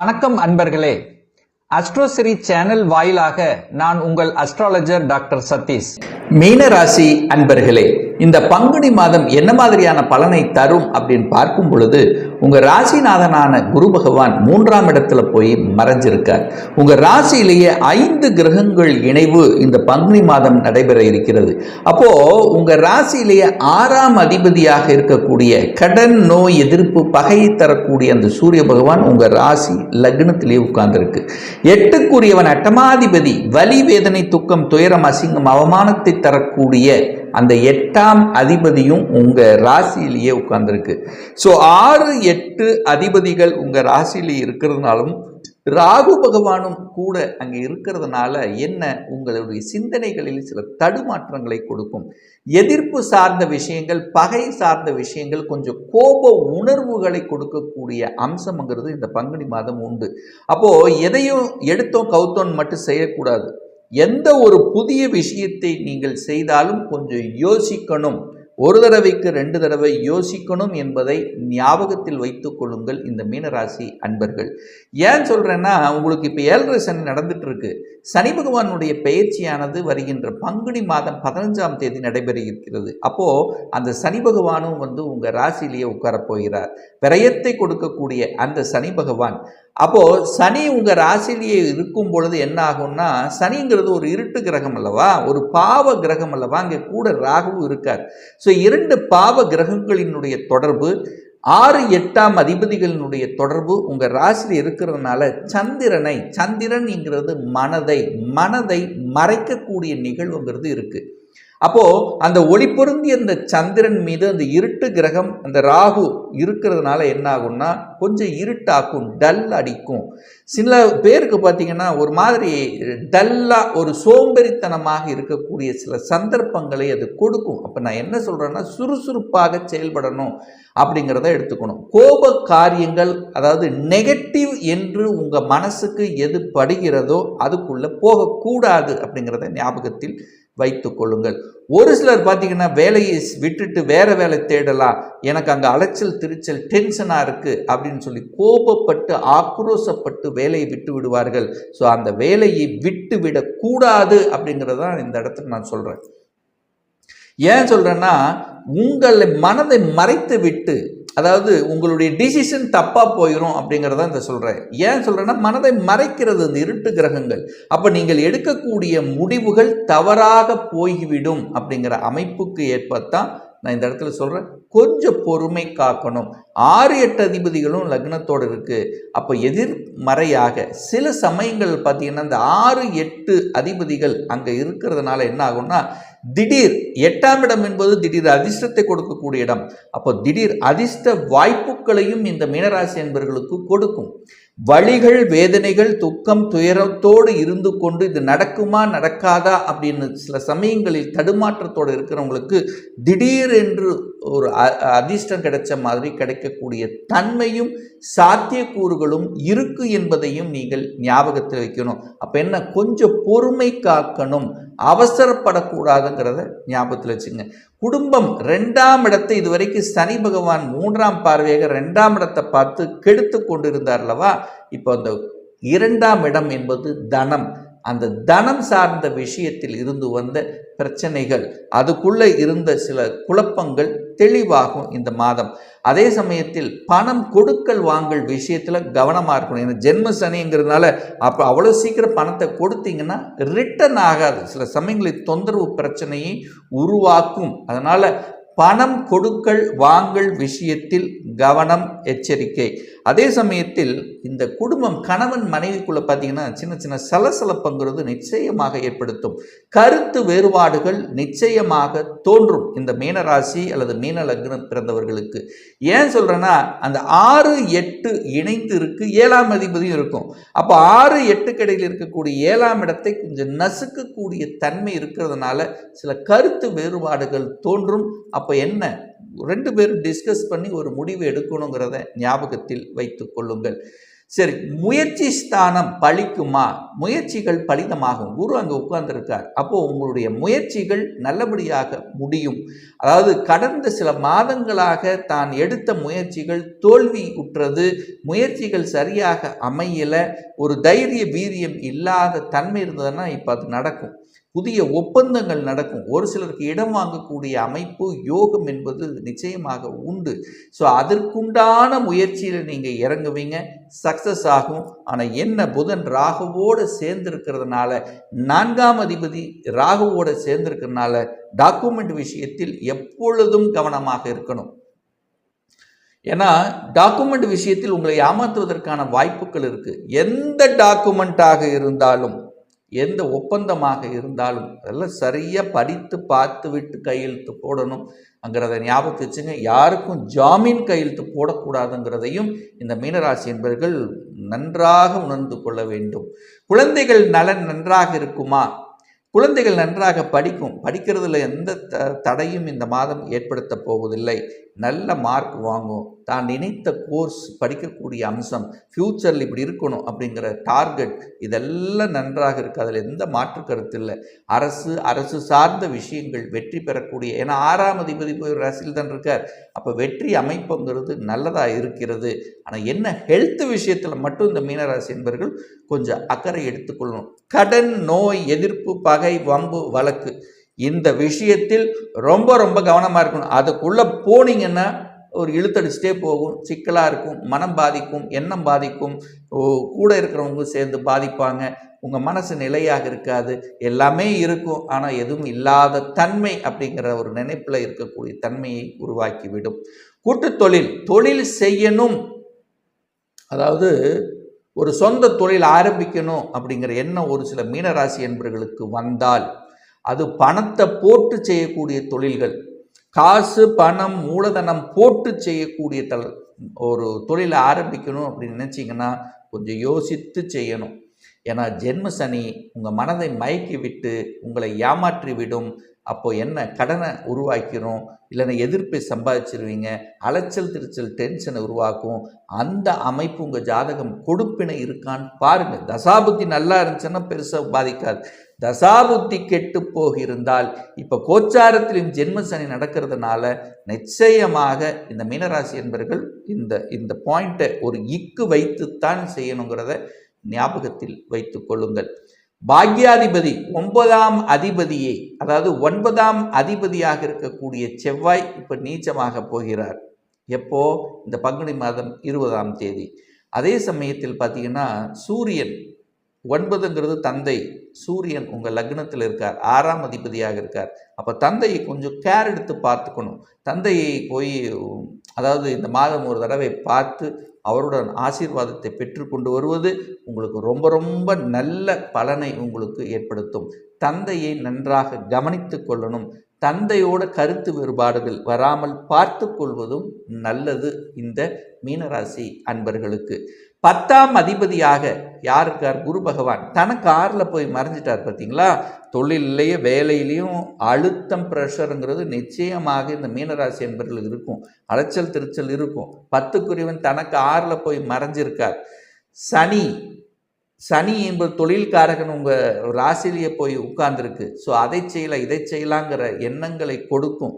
வணக்கம் அன்பர்களே. அஸ்ட்ரோசிரி சேனல் வாயிலாக நான் உங்கள் அஸ்ட்ராலஜர் டாக்டர் சதீஷ். மீன ராசி அன்பர்களே, இந்த பங்குனி மாதம் என்ன மாதிரியான பலனை தரும் அப்படின்னு பார்க்கும் பொழுது, உங்க ராசிநாதனான குரு பகவான் 3ஆம் இடத்துல போய் மறைஞ்சிருக்கார். உங்க ராசியிலேயே 5 கிரகங்கள் இணைவு இந்த பங்குனி மாதம் நடைபெற இருக்கிறது. அப்போ உங்க ராசியிலேயே 6ஆம் அதிபதியாக இருக்கக்கூடிய கடன், நோய் எதிர்ப்பு, பகையை தரக்கூடிய அந்த சூரிய பகவான் உங்க ராசி லக்னத்திலேயே உட்கார்ந்துருக்கு. 8க்குரியவன் அட்டமாதிபதி, வலி, வேதனை, துக்கம், துயரம், அசிங்கம், அவமானத்தை தரக்கூடிய அந்த 8ஆம் அதிபதியும் உங்க ராசியிலேயே உட்கார்ந்துருக்கு. ஸோ 6, 8 அதிபதிகள் உங்க ராசியிலேயே இருக்கிறதுனாலும் ராகு பகவானும் கூட அங்கே இருக்கிறதுனால என்ன, உங்களுடைய சிந்தனைகளில் சில தடுமாற்றங்களை கொடுக்கும். எதிர்ப்பு சார்ந்த விஷயங்கள், பகை சார்ந்த விஷயங்கள், கொஞ்சம் கோப உணர்வுகளை கொடுக்கக்கூடிய அம்சம்ங்கிறது இந்த பங்குனி மாதம் உண்டு. அப்போ எதையும் எடுத்தோம் கவுத்தோன்னு மட்டும் செய்யக்கூடாது. எந்த ஒரு புதிய விஷயத்தை நீங்கள் செய்தாலும் கொஞ்சம் யோசிக்கணும். ஒரு தடவைக்கு 2 தடவை யோசிக்கணும் என்பதை ஞாபகத்தில் வைத்துக் கொள்ளுங்கள் இந்த மீனராசி அன்பர்கள். ஏன் சொல்றேன்னா, உங்களுக்கு இப்போ 7.5 சனி நடந்துட்டு இருக்கு. சனி பகவானுடைய பெயர்ச்சியானது வருகின்ற பங்குனி மாதம் 15ஆம் தேதி நடைபெற இருக்கிறது. அப்போ அந்த சனி பகவானும் உங்க ராசியிலேயே உட்கார போகிறார். விரயத்தை கொடுக்கக்கூடிய அந்த சனி பகவான், அப்போ சனி உங்க ராசியிலேயே இருக்கும் பொழுது என்ன ஆகும்னா, சனிங்கிறது ஒரு இருட்டு கிரகம் அல்லவா, ஒரு பாவ கிரகம் அல்லவா, அங்கே கூட ராகுவும் இருக்கார். ஸோ 2 பாவ கிரகங்களினுடைய தொடர்பு, 6, 8ஆம் அதிபதிகளினுடைய தொடர்பு உங்க ராசியில் இருக்கிறதுனால சந்திரன்ங்கிறது மனதை மறைக்கக்கூடிய நிகழ்வுங்கிறது இருக்கு. அப்போ அந்த ஒளி பொருந்திய அந்த சந்திரன் மீது அந்த இருட்டு கிரகம் அந்த ராகு இருக்கிறதுனால என்ன ஆகும்னா, கொஞ்சம் இருட்டாக்கும், டல் அடிக்கும். சில பேருக்கு பார்த்தீங்கன்னா ஒரு மாதிரி டல்லா, ஒரு சோம்பேறித்தனமாக இருக்கக்கூடிய சில சந்தர்ப்பங்களை அது கொடுக்கும். அப்போ நான் என்ன சொல்றேன்னா, சுறுசுறுப்பாக செயல்படணும் அப்படிங்கிறத எடுத்துக்கணும். கோப காரியங்கள், அதாவது நெகட்டிவ் என்று உங்க மனசுக்கு எது படுகிறதோ அதுக்குள்ள போகக்கூடாது அப்படிங்கிறத ஞாபகத்தில் வைத்துக் கொள்ளுங்கள். ஒரு சிலர் பார்த்தீங்கன்னா வேலையை விட்டுட்டு வேற வேலை தேடலாம், எனக்கு அங்கே அலைச்சல் திருச்சல் டென்ஷனாக இருக்கு அப்படின்னு சொல்லி கோபப்பட்டு ஆக்ரோசப்பட்டு வேலையை விட்டு விடுவார்கள். ஸோ அந்த வேலையை விட்டு விடக்கூடாது அப்படிங்கிறதான் இந்த இடத்துல நான் சொல்கிறேன். ஏன் சொல்கிறேன்னா, உங்களை மனதை மறைத்து விட்டு, அதாவது உங்களுடைய டிசிஷன் தப்பாக போயிடும் அப்படிங்கிறத இந்த சொல்கிறேன். ஏன் சொல்கிறேன்னா, மனதை மறைக்கிறது இந்த இருட்டு கிரகங்கள். அப்போ நீங்கள் எடுக்கக்கூடிய முடிவுகள் தவறாக போய்விடும் அப்படிங்கிற அமைப்புக்கு ஏற்பத்தான் நான் இந்த இடத்துல சொல்கிறேன். கொஞ்சம் பொறுமை காக்கணும். 6, 8 அதிபதிகளும் லக்னத்தோடு இருக்குது. அப்போ எதிர்மறையாக சில சமயங்கள் பார்த்தீங்கன்னா இந்த 6, 8 அதிபதிகள் அங்கே இருக்கிறதுனால என்ன ஆகும்னா, திடீர் 8ஆம் இடம் என்பது திடீர் அதிர்ஷ்டத்தை கொடுக்கக்கூடிய இடம். அப்போ திடீர் அதிர்ஷ்ட வாய்ப்புகளையும் இந்த மீனராசி என்பவர்களுக்கு கொடுக்கும். வலிகள், வேதனைகள், துக்கம், துயரத்தோடு இருந்து கொண்டு இது நடக்குமா நடக்காதா அப்படின்னு சில சமயங்களில் தடுமாற்றத்தோடு இருக்கிறவங்களுக்கு திடீர் என்று ஒரு அதிர்ஷ்டம் கிடைச்ச மாதிரி கிடைக்கக்கூடிய தன்மையும் சாத்தியக்கூறுகளும் இருக்கு என்பதையும் நீங்கள் ஞாபகத்தில் வைக்கணும். அப்போ என்ன, கொஞ்சம் பொறுமை காக்கணும், அவசரப்படக்கூடாதுங்கிறத ஞாபகத்தில் வச்சுங்க. குடும்பம் 2ஆம் இடத்தை இதுவரைக்கும் சனி பகவான் 3ஆம் பார்வையாக 2ஆம் இடத்தை பார்த்து கெடுத்து கொண்டிருந்தார் அல்லவா. இப்போ அந்த 2ஆம் இடம் என்பது தனம். அந்த தனம் சார்ந்த விஷயத்தில் இருந்து வந்த பிரச்சனைகள், அதுக்குள்ளே இருந்த சில குழப்பங்கள் தெளிவாகும் இந்த மாதம். அதே சமயத்தில் பணம் கொடுக்கல் வாங்கல் விஷயத்தில் கவனமாக இருக்கணும். ஏன்னா ஜென்ம சனிங்கிறதுனால அப்போ அவ்வளோ சீக்கிரம் பணத்தை கொடுத்தீங்கன்னா ரிட்டர்ன் ஆகாது. சில சமயங்களில் தொந்தரவு பிரச்சனையை உருவாக்கும். அதனால் பணம் கொடுக்கல் வாங்கல் விஷயத்தில் கவனம், எச்சரிக்கை. அதே சமயத்தில் இந்த குடும்பம் கணவன் மனைவிக்குள்ள பார்த்தீங்கன்னா சின்ன சின்ன சலசலப்புங்கிறது நிச்சயமாக ஏற்படுத்தும். கருத்து வேறுபாடுகள் நிச்சயமாக தோன்றும் இந்த மீனராசி அல்லது மீன லக்னம் பிறந்தவர்களுக்கு. ஏன் சொல்றேன்னா, அந்த 6, 8 இணைந்து இருக்கு, 7ஆம் அதிபதியும் இருக்கும். அப்போ 6, 8 கடையில் இருக்கக்கூடிய 7ஆம் இடத்தை கொஞ்சம் நசுக்கக்கூடிய தன்மை இருக்கிறதுனால சில கருத்து வேறுபாடுகள் தோன்றும். அப்போ என்ன, 2 பேரும் டிஸ்கஸ் பண்ணி ஒரு முடிவு எடுக்கணுங்கிறத ஞாபகத்தில் வைத்துக் கொள்ளுங்கள். சரி, முயற்சி ஸ்தானம் பலிக்குமா? முயற்சிகள் பலிதமாகும். குரு அங்கே உட்கார்ந்துருக்கார். அப்போ உங்களுடைய முயற்சிகள் நல்லபடியாக முடியும். அதாவது கடந்த சில மாதங்களாக தான் எடுத்த முயற்சிகள் தோல்வி உற்றது, முயற்சிகள் சரியாக அமையல, ஒரு தைரிய வீரியம் இல்லாத தன்மை இருந்ததுன்னா இப்போ அது நடக்கும். புதிய ஒப்பந்தங்கள் நடக்கும். ஒரு சிலருக்கு இடம் வாங்கக்கூடிய அமைப்பு யோகம் என்பது நிச்சயமாக உண்டு. ஸோ அதற்குண்டான முயற்சியில் நீங்கள் இறங்குவீங்க, சக்சஸ் ஆகும். ஆனால் என்ன, புதன் ராகுவோடு சேர்ந்திருக்கிறதுனால, 4ஆம் அதிபதி ராகுவோடு சேர்ந்திருக்கிறதுனால டாக்குமெண்ட் விஷயத்தில் எப்பொழுதும் கவனமாக இருக்கணும். ஏன்னா டாக்குமெண்ட் விஷயத்தில் உங்களை ஏமாற்றுவதற்கான வாய்ப்புகள் இருக்கு. எந்த டாக்குமெண்ட்டாக இருந்தாலும், எந்த ஒப்பந்தமாக இருந்தாலும் அதெல்லாம் சரியாக படித்து பார்த்து விட்டு கையெழுத்து போடணுங்கிறத ஞாபகத்து வச்சுங்க. யாருக்கும் ஜாமீன் கையெழுத்து போடக்கூடாதுங்கிறதையும் இந்த மீனராசி என்பவர்கள் நன்றாக உணர்ந்து கொள்ள வேண்டும். குழந்தைகள் நலன் நன்றாக இருக்குமா? குழந்தைகள் நன்றாக படிக்கிறதுல எந்த தடையும் இந்த மாதம் ஏற்படுத்த போவதில்லை. நல்ல மார்க் வாங்கும். தான் நினைத்த கோர்ஸ் படிக்கக்கூடிய அம்சம், ஃப்யூச்சரில் இப்படி இருக்கணும் அப்படிங்கிற டார்கெட், இதெல்லாம் நன்றாக இருக்குது. அதில் எந்த மாற்று கருத்து இல்லை. அரசு சார்ந்த விஷயங்கள் வெற்றி பெறக்கூடிய, ஏன்னா 6ஆம் அதிபதி போய் ராசியில் தான் இருக்கார். அப்போ வெற்றி அமைப்புங்கிறது நல்லதாக இருக்கிறது. ஆனால் என்ன, ஹெல்த் விஷயத்தில் மட்டும் இந்த மீனராசி என்பவர்கள் கொஞ்சம் அக்கறை எடுத்துக்கொள்ளணும். கடன், நோய், எதிர்ப்பு, பகை, வம்பு, வழக்கு, இந்த விஷயத்தில் ரொம்ப ரொம்ப கவனமாக இருக்கணும். அதுக்குள்ளே போனீங்கன்னா ஒரு இழுத்தடிச்சிட்டே போகும், சிக்கலாக இருக்கும், மனம் பாதிக்கும், எண்ணம் பாதிக்கும், கூட இருக்கிறவங்க சேர்ந்து பாதிப்பாங்க, உங்கள் மனசு நிலையாக இருக்காது, எல்லாமே இருக்கும் ஆனால் எதுவும் இல்லாத தன்மை அப்படிங்கிற ஒரு நினைப்பில் இருக்கக்கூடிய தன்மையை உருவாக்கிவிடும். கூட்டு தொழில் செய்யணும், அதாவது ஒரு சொந்த தொழில் ஆரம்பிக்கணும் அப்படிங்கிற எண்ணம் ஒரு சில மீனராசி என்பவர்களுக்கு வந்தால், அது பணத்தை போட்டு செய்யக்கூடிய தொழில்கள், காசு பணம் மூலதனம் போட்டு செய்யக்கூடிய ஒரு தொழிலை ஆரம்பிக்கணும் அப்படின்னு நினச்சிங்கன்னா கொஞ்சம் யோசித்து செய்யணும். ஏன்னா ஜென்ம சனி உங்கள் மனதை மயக்கி விட்டு உங்களை ஏமாற்றி விடும். அப்போ என்ன, கடனை உருவாக்கிறோம், இல்லைன்னா எதிர்ப்பை சம்பாதிச்சிருவீங்க, அலைச்சல் திருச்சல் டென்ஷனை உருவாக்கும். அந்த அமைப்பு உங்கள் ஜாதகம் கொடுப்பினை இருக்கான்னு பாருங்கள். தசாபுத்தி நல்லா இருந்துச்சுன்னா பெருசாக பாதிக்காது. தசாபுத்தி கெட்டு போகிருந்தால், இப்போ கோச்சாரத்திலும் ஜென்ம சனி நடக்கிறதுனால நிச்சயமாக இந்த மீனராசி என்பவர்கள் இந்த பாயிண்ட்டை ஒரு இக்கு வைத்துத்தான் செய்யணுங்கிறத ஞாபகத்தில் வைத்து கொள்ளுங்கள். பாக்யாதிபதி 9ஆம் அதிபதியை, அதாவது 9ஆம் அதிபதியாக இருக்கக்கூடிய செவ்வாய் இப்போ நீச்சமாக போகிறார். எப்போ, இந்த பங்குனி மாதம் 20ஆம் தேதி. அதே சமயத்தில் பார்த்தீங்கன்னா சூரியன், 9ங்கிறது தந்தை, சூரியன் உங்கள் லக்னத்தில் இருக்கார், 6ஆம் அதிபதியாக இருக்கார். அப்போ தந்தையை கொஞ்சம் கேர் எடுத்து பார்த்துக்கணும். தந்தையை போய், அதாவது இந்த மாதம் ஒரு தடவை பார்த்து அவருடன் ஆசீர்வாதத்தை பெற்றுக்கொண்டு வருவது உங்களுக்கு ரொம்ப ரொம்ப நல்ல பலனை உங்களுக்கு ஏற்படுத்தும். தந்தையை நன்றாக கவனித்து கொள்ளணும். தந்தையோட கருத்து வேறுபாடுகள் வராமல் பார்த்து கொள்வதும் நல்லது இந்த மீனராசி அன்பர்களுக்கு. 10ஆம் அதிபதியாக யார் இருக்கார்? குரு பகவான். தனக்கு 6ல் போய் மறைஞ்சிட்டார். பார்த்தீங்களா, தொழிலையே வேலையிலையும் அழுத்தம் ப்ரெஷருங்கிறது நிச்சயமாக இந்த மீனராசி என்பவர்களுக்கு இருக்கும். அலைச்சல் திருச்சல் இருக்கும். 10க்குரியவன் தனக்கு 6ல் போய் மறைஞ்சிருக்கார். சனி என்பது தொழில்காரகன் உங்கள் ராசிலேயே போய் உட்கார்ந்துருக்கு. ஸோ அதை செய்யலாம் இதை செய்யலாங்கிற எண்ணங்களை கொடுக்கும்.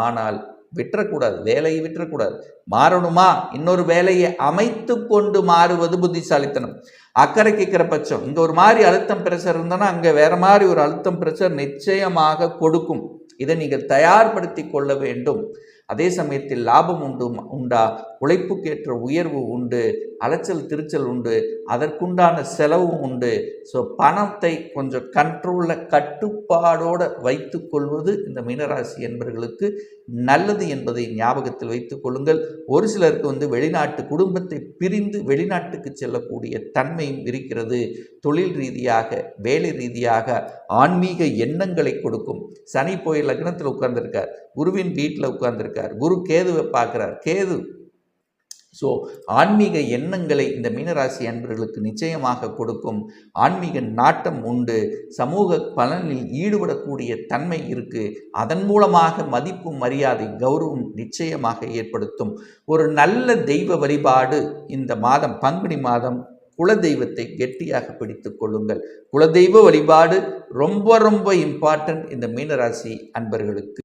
ஆனால் விட்டுறக்கூடாது, வேலையை விட்டுறக்கூடாது. மாறணுமா, இன்னொரு வேலையை அமைத்து கொண்டு மாறுவது புத்திசாலித்தனம். அக்கறை கேட்குற பட்சம் இங்கே ஒரு மாதிரி அழுத்தம் பிரஷர் இருந்தோன்னா அங்கே வேற மாதிரி ஒரு அழுத்தம் பிரஷர் நிச்சயமாக கொடுக்கும். இதை நீங்கள் தயார்படுத்தி கொள்ள வேண்டும். அதே சமயத்தில் லாபம் உண்டா, உழைப்புக்கேற்ற உயர்வு உண்டு, அலைச்சல் திருச்சல் உண்டு, அதற்குண்டான செலவும் உண்டு. ஸோ பணத்தை கொஞ்சம் கண்ட்ரோலில் கட்டுப்பாடோடு வைத்து கொள்வது இந்த மீனராசி என்பவர்களுக்கு நல்லது என்பதை ஞாபகத்தில் வைத்துக் கொள்ளுங்கள். ஒரு சிலருக்கு வெளிநாட்டு குடும்பத்தை பிரிந்து வெளிநாட்டுக்கு செல்லக்கூடிய தன்மையும் இருக்கிறது. தொழில் ரீதியாக, வேலை ரீதியாக ஆன்மீக எண்ணங்களை கொடுக்கும். சனி போய் லக்னத்தில் உட்கார்ந்துருக்கார், குருவின் வீட்டில் உட்கார்ந்துருக்கார், குரு கேதுவை பார்க்குறார். கேது ஸோ ஆன்மீக எண்ணங்களை இந்த மீனராசி அன்பர்களுக்கு நிச்சயமாக கொடுக்கும். ஆன்மீக நாட்டம் உண்டு. சமூக பலனில் ஈடுபடக்கூடிய தன்மை இருக்கு. அதன் மூலமாக மதிப்பு, மரியாதை, கௌரவம் நிச்சயமாக ஏற்படுத்தும். ஒரு நல்ல தெய்வ வழிபாடு இந்த மாதம், பங்குனி மாதம், குலதெய்வத்தை கெட்டியாக பிடித்து கொள்ளுங்கள். குலதெய்வ வழிபாடு ரொம்ப ரொம்ப இம்பார்ட்டன்ட் இந்த மீனராசி அன்பர்களுக்கு.